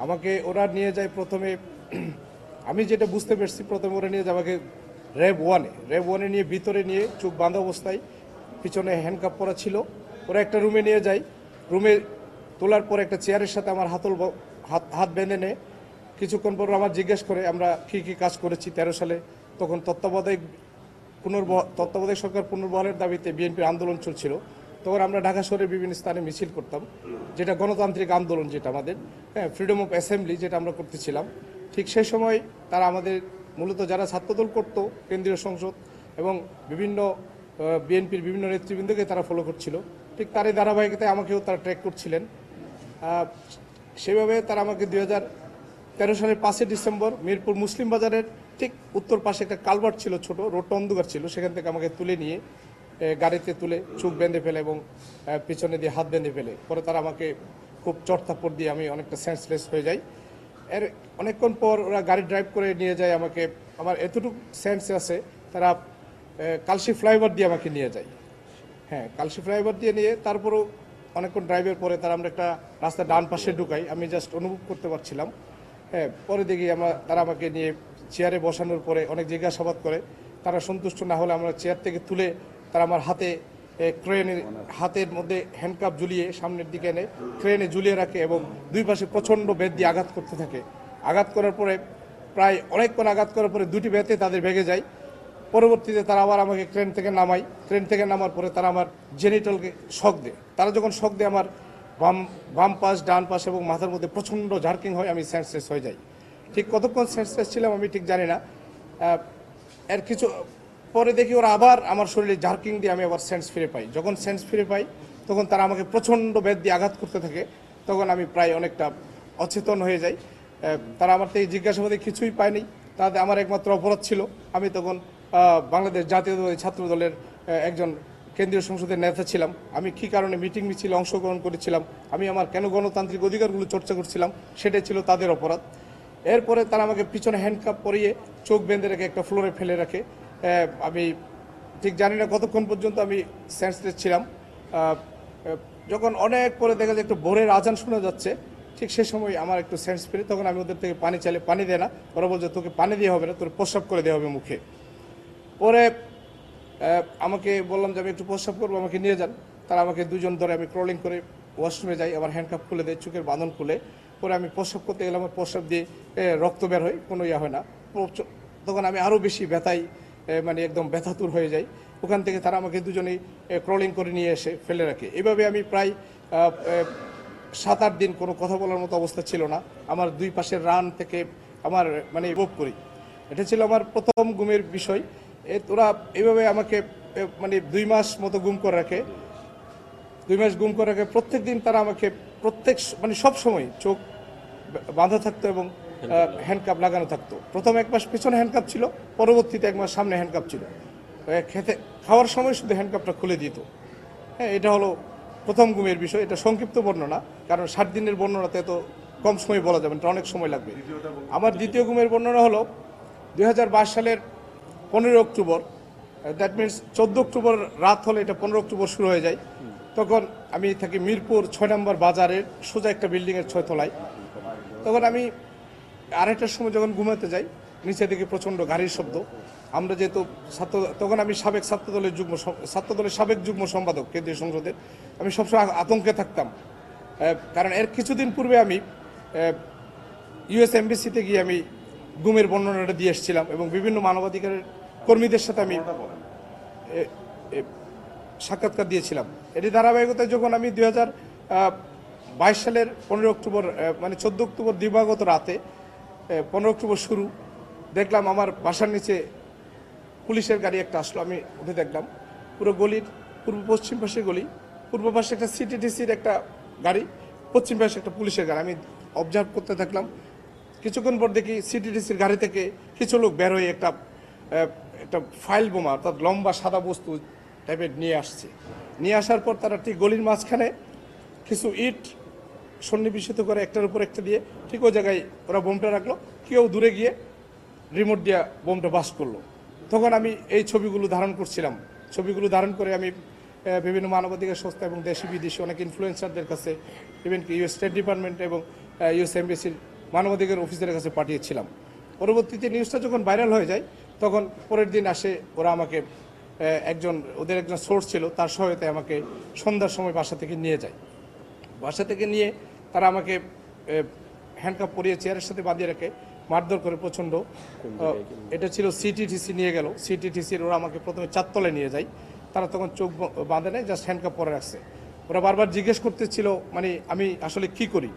আমাকে ওরা নিয়ে যায় প্রথমে। আমি যেটা বুঝতে পারছি, প্রথমে ওরা নিয়ে যায় আমাকে র্যাব ওয়ানে নিয়ে ভিতরে নিয়ে চোখ বাঁধা অবস্থায়, পিছনে হ্যান্ডকাপ পরা ছিল। ওরা একটা রুমে নিয়ে যায়। রুমে তোলার পর একটা চেয়ারের সাথে আমার হাত বেঁধে নেয়। কিছুক্ষণ পর আমার জিজ্ঞেস করে আমরা কী কাজ করেছি 13 সালে। তখন তত্ত্বাবধায়ক সরকার পুনর্বহালের দাবিতে বিএনপির আন্দোলন চলছিল। তখন আমরা ঢাকা শহরের বিভিন্ন স্থানে মিছিল করতাম, যেটা গণতান্ত্রিক আন্দোলন, যেটা আমাদের ফ্রিডম অফ অ্যাসেম্বলি, যেটা আমরা করতেছিলাম। ঠিক সেই সময় তারা আমাদের মূলত যারা ছাত্রদল করত, কেন্দ্রীয় সংসদ এবং বিভিন্ন বিএনপির বিভিন্ন নেতৃবৃন্দকে তারা ফলো করছিল। ঠিক তারই ধারাবাহিকতায় আমাকেও তারা ট্র্যাক করছিলেন। সেভাবে তারা আমাকে 2013 সালের 5 ডিসেম্বর মিরপুর মুসলিম বাজারের ঠিক উত্তর পাশে একটা কালভার্ট ছিল, ছোট রোডটা অন্ধকার ছিল, সেখান থেকে আমাকে তুলে নিয়ে গাড়িতে তুলে চোখ বেঁধে ফেলে এবং পিছনে দিয়ে হাত বেঁধে ফেলে। পরে তারা আমাকে খুব চড়থাপ্পড় দিয়ে আমি অনেকটা সেন্সলেস হয়ে যাই। এর অনেকক্ষণ পর ওরা গাড়ি ড্রাইভ করে নিয়ে যায় আমাকে। আমার এতটুকু সেন্স আছে, তারা কালশি ফ্লাইওভার দিয়ে আমাকে নিয়ে যায়। হ্যাঁ, কালশি ফ্লাইওভার দিয়ে নিয়ে তারপরও অনেকক্ষণ ড্রাইভের পরে তারা আমরা একটা রাস্তা ডান পাশে ঢুকাই। আমি জাস্ট অনুভব করতে পারছিলাম। হ্যাঁ, পরে দেখি তারা আমাকে নিয়ে চেয়ারে বসানোর পরে অনেক জিজ্ঞাসাবাদ করে। তারা সন্তুষ্ট না হলে আমরা চেয়ার থেকে তুলে তারা আমার হাতের মধ্যে হ্যান্ডকাপ ঝুলিয়ে সামনের দিকে এনে ক্রেনে ঝুলিয়ে রাখে এবং দুই পাশে প্রচণ্ড বেত দিয়ে আঘাত করতে থাকে। আঘাত করার পরে প্রায় অনেকক্ষণ আঘাত করার পরে দুটি বেতে তাদের ভেঙে যায়। পরবর্তীতে তারা আবার আমাকে ক্রেন থেকে নামার পরে তারা আমার জেনিটালকে শক দেয়। তারা যখন শক দেয়, আমার বাম পাশ, ডান পাশ এবং মাথার মধ্যে প্রচণ্ড জার্কিং হয়, আমি সেন্সলেস হয়ে যাই। ঠিক কতক্ষণ সেন্সলেস ছিলাম আমি ঠিক জানি না। এর কিছু পরে দেখি ওরা আবার আমার শরীরে জার্কিং দিয়ে আমি আবার সেন্স ফিরে পাই। যখন সেন্স ফিরে পাই তখন তারা আমাকে প্রচণ্ড বেদ দিয়ে আঘাত করতে থাকে। তখন আমি প্রায় অনেকটা অচেতন হয়ে যাই। তারা আমার থেকে জিজ্ঞাসাবাদে কিছুই পায়নি। তাদের আমার একমাত্র অপরাধ ছিল, আমি তখন বাংলাদেশ জাতীয়তাবাদী ছাত্র দলের একজন কেন্দ্রীয় সংসদের নেতা ছিলাম। আমি কী কারণে মিটিং মিছিলে অংশগ্রহণ করেছিলাম, আমি আমার কেন গণতান্ত্রিক অধিকারগুলো চর্চা করছিলাম, সেটাই ছিল তাদের অপরাধ। এরপরে তারা আমাকে পিছনে হ্যান্ডকাপ পরিয়ে চোখ বেঁধে রেখে একটা ফ্লোরে ফেলে রাখে। আমি ঠিক জানি না কতক্ষণ পর্যন্ত আমি সেন্সলেস ছিলাম। যখন অনেক পরে দেখা যায় একটু ভোরের আজান শোনা যাচ্ছে, ঠিক সে সময় আমার একটু সেন্স ফিরে। তখন আমি ওদের থেকে পানি চাইলে পানি দেয় না। ওরা বলছে তোকে পানি দেওয়া হবে না, তোর প্রস্রাব করে দেওয়া হবে মুখে। পরে আমাকে বললাম যে আমি একটু প্রস্রাব করবো, আমাকে নিয়ে যান। তারা আমাকে দুজন ধরে, আমি ক্রলিং করে ওয়াশরুমে যাই, আবার হ্যান্ডকাপ খুলে দেয়, চোখের বাঁধন খুলে। পরে আমি প্রস্রাব করতে গেলাম, আমার প্রস্রাব দিয়ে রক্ত বের হয়, কোনো হয় না। তখন আমি আরও বেশি ব্যথায় মানে একদম ব্যথাতুর হয়ে যাই। ওখান থেকে তারা আমাকে দুজনেই ক্রলিং করে নিয়ে এসে ফেলে রাখে। এভাবে আমি প্রায় 7-8 দিন কোনো কথা বলার মতো অবস্থা ছিল না। আমার দুই পাশের রান থেকে আমার মানে ভোগ করি। এটা ছিল আমার প্রথম গুমের বিষয়। ওরা এইভাবে আমাকে মানে 2 মাস মতো গুম করে রাখে। 2 মাস গুম করে রাখে। প্রত্যেক দিন তারা আমাকে মানে সব সময় চোখ বাঁধা থাকতো এবং হ্যান্ডকাপ লাগানো থাকতো। প্রথম 1 মাস পেছনে হ্যান্ডকাপ ছিল, পরবর্তীতে 1 মাস সামনে হ্যান্ডকাপ ছিল। খাওয়ার সময় শুধু হ্যান্ডকাপটা খুলে দিত। হ্যাঁ, এটা হলো প্রথম গুমের বিষয়। এটা সংক্ষিপ্ত বর্ণনা, কারণ 60 দিনের বর্ণনাতে এত কম সময় বলা যাবে, এটা অনেক সময় লাগবে। আমার দ্বিতীয় গুমের বর্ণনা হলো 2022 সালের 15 অক্টোবর। দ্যাট মিনস 14 অক্টোবর রাত হলে এটা 15 অক্টোবর শুরু হয়ে যায়। তখন আমি থাকি মিরপুর 6 নম্বর বাজারের সোজা একটা বিল্ডিংয়ের 6 তলায়। তখন আমি 2:30টার সময় যখন ঘুমাতে যাই, নিচে দিকে প্রচণ্ড গাড়ির শব্দ। আমরা যেহেতু তখন আমি ছাত্রদলের সাবেক যুগ্ম সম্পাদক কেন্দ্রীয় সংসদের, আমি সবসময় আতঙ্কে থাকতাম। কারণ এর কিছুদিন পূর্বে আমি ইউএস এমবেসিতে গিয়ে আমি গুমের বর্ণনাটা দিয়ে এসেছিলাম এবং বিভিন্ন মানবাধিকারের কর্মীদের সাথে আমি সাক্ষাৎকার দিয়েছিলাম। এটি ধারাবাহিকতায় যখন আমি 2022 সালের 15 অক্টোবর মানে 14 অক্টোবর দিবাগত রাতে 15 অক্টোবর শুরু, দেখলাম আমার বাসার নিচে পুলিশের গাড়ি একটা আসলো। আমি উঠে দেখলাম পুরো গলির পূর্ব পশ্চিম পাশে গলি, পূর্ব পাশে একটা সিটিডিসির একটা গাড়ি, পশ্চিম পাশে একটা পুলিশের গাড়ি। আমি অবজার্ভ করতে থাকলাম। কিছুক্ষণ পর দেখি সিটিডিসির গাড়ি থেকে কিছু লোক বের হয়ে একটা ফাইল বোমা, অর্থাৎ লম্বা সাদা বস্তু টাইপের নিয়ে আসার পর তারা ঠিক গলির মাঝখানে কিছু ইট সন্নিবেশিত করে একটার উপর একটা দিয়ে ঠিক ওই জায়গায় ওরা বোমটা রাখলো। কেউ দূরে গিয়ে রিমোট দিয়ে বোমটা বাস্ট করলো। তখন আমি এই ছবিগুলো ধারণ করছিলাম। ছবিগুলো ধারণ করে আমি বিভিন্ন মানবাধিকার সংস্থা এবং দেশি বিদেশি অনেক ইনফ্লুয়েন্সারদের কাছে, ইভেন কি ইউএস স্টেট ডিপার্টমেন্ট এবং ইউএস এমবেসির মানবাধিকার অফিসারের কাছে পাঠিয়েছিলাম। পরবর্তীতে নিউজটা যখন ভাইরাল হয়ে যায় তখন পরের দিন আসে ওরা আমাকে ওদের একজন সোর্স ছিল, তার সহায়তায় আমাকে সন্ধ্যার সময় বাসা থেকে নিয়ে যায়। বাসা থেকে নিয়ে তারা আমাকে হ্যান্ডকাপ পরিয়ে চেয়ারের সাথে বাঁধিয়ে রেখে মারধর করে প্রচণ্ড। এটা ছিল সিটিটিসি নিয়ে গেল, সিটিটিসির ওরা আমাকে প্রথমে চারতলায় নিয়ে যায়। তারা তখন চোখ বাঁধে নেয়, জাস্ট হ্যান্ডকাপ পরে রাখছে। ওরা বারবার জিজ্ঞেস করতেছিল মানে আমি আসলে কি করি,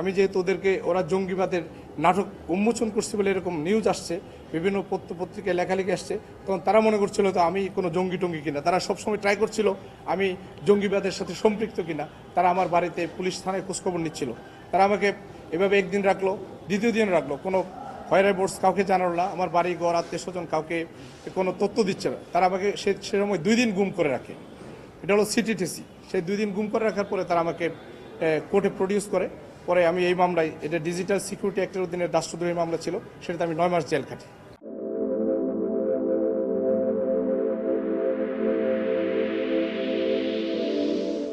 আমি যেহেতু ওদেরকে ওরা জঙ্গিবাদের নাটক উন্মোচন করছে বলে এরকম নিউজ আসছে, বিভিন্ন পত্রিকায় লেখালেখি আসছে, তখন তারা মনে করছিল তো আমি কোনো জঙ্গি টঙ্গি কিনা। তারা সবসময় ট্রাই করছিল আমি জঙ্গিবাদের সাথে সম্পৃক্ত কিনা। তারা আমার বাড়িতে পুলিশ থানায় খোঁজখবর নিচ্ছিল। তারা আমাকে এভাবে একদিন রাখলো, দ্বিতীয় দিন রাখলো, কোনো হয়রাই বোর্ডস কাউকে জানালো না, আমার বাড়ি ঘর আত্মীয় স্বজন কাউকে কোনো তথ্য দিচ্ছে না। তারা আমাকে সে সময় 2 দিন গুম করে রাখে। এটা হলো সিটিটিসি। সেই 2 দিন গুম করে রাখার পরে তারা আমাকে কোর্টে প্রডিউস করে। পরে আমি এই মামলায়, এটা ডিজিটাল সিকিউরিটি অ্যাক্টের অধীনে রাষ্ট্রদ্রোহী মামলা ছিল, সেটাতে আমি 9 মাস জেল কাটি।